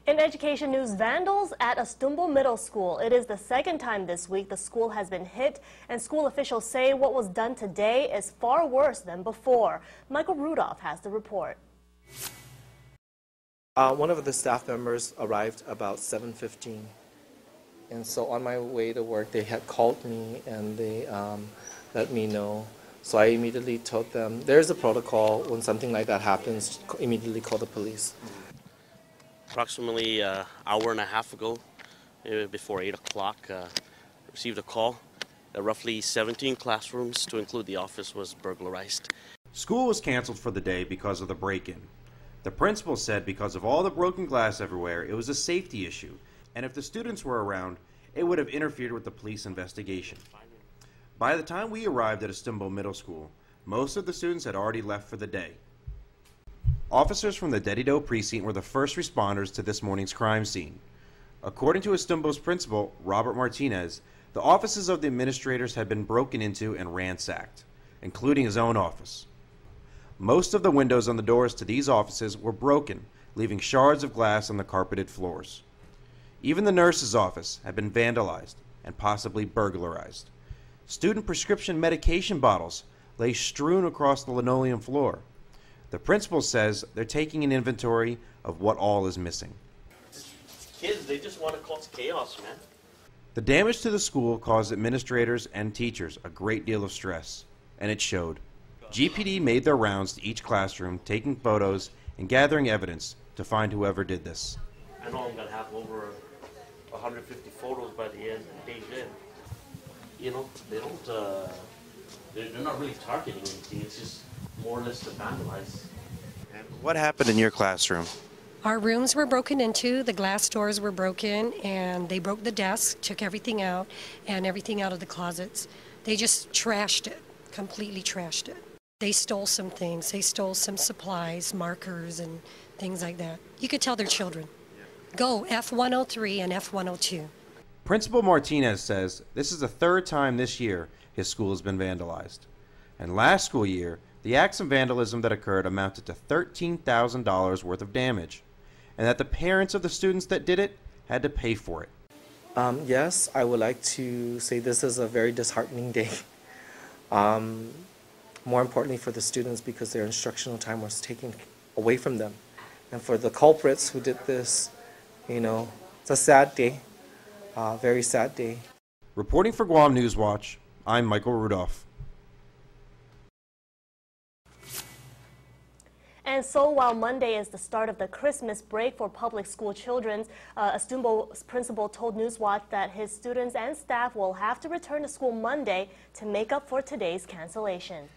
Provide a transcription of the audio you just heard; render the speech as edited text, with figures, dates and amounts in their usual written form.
In education news, vandals at Astumbo Middle School. It is the second time this week the school has been hit, and school officials say what was done today is far worse than before. Michael Rudolph has the report. One of the staff members arrived about 7:15, and so on my way to work they had called me and they let me know. So I immediately told them there's a protocol when something like that happens, immediately call the police. Approximately an hour and a half ago, before 8 o'clock, received a call that roughly 17 classrooms, to include the office, was burglarized. School was canceled for the day because of the break-in. The principal said because of all the broken glass everywhere, it was a safety issue, and if the students were around, it would have interfered with the police investigation. By the time we arrived at Astumbo Middle School, most of the students had already left for the day. Officers from the Dedido precinct were the first responders to this morning's crime scene. According to Astumbo's principal, Robert Martinez, the offices of the administrators had been broken into and ransacked, including his own office. Most of the windows on the doors to these offices were broken, leaving shards of glass on the carpeted floors. Even the nurse's office had been vandalized and possibly burglarized. Student prescription medication bottles lay strewn across the linoleum floor. The principal says they're taking an inventory of what all is missing. Kids, they just want to cause chaos, man. The damage to the school caused administrators and teachers a great deal of stress, and it showed. GPD made their rounds to each classroom, taking photos and gathering evidence to find whoever did this. I know I'm going to have over 150 photos by the end of the day. You know, they're not really targeting anything. It's just more or less to vandalize. And what happened in your classroom? Our rooms were broken into, the glass doors were broken, and they broke the desks, took everything out, and everything out of the closets. They just trashed it, completely trashed it. They stole some things. They stole some supplies, markers, and things like that. You could tell they're children. Go F-103 and F-102. Principal Martinez says this is the third time this year his school has been vandalized. And last school year, the acts of vandalism that occurred amounted to $13,000 worth of damage, and that the parents of the students that did it had to pay for it. Yes, I would like to say this is a very disheartening day. More importantly for the students, because their instructional time was taken away from them. And for the culprits who did this, you know, it's a sad day, very sad day. Reporting for Guam Newswatch, I'm Michael Rudolph. And so while Monday is the start of the Christmas break for public school children, Astumbo's principal told Newswatch that his students and staff will have to return to school Monday to make up for today's cancellation.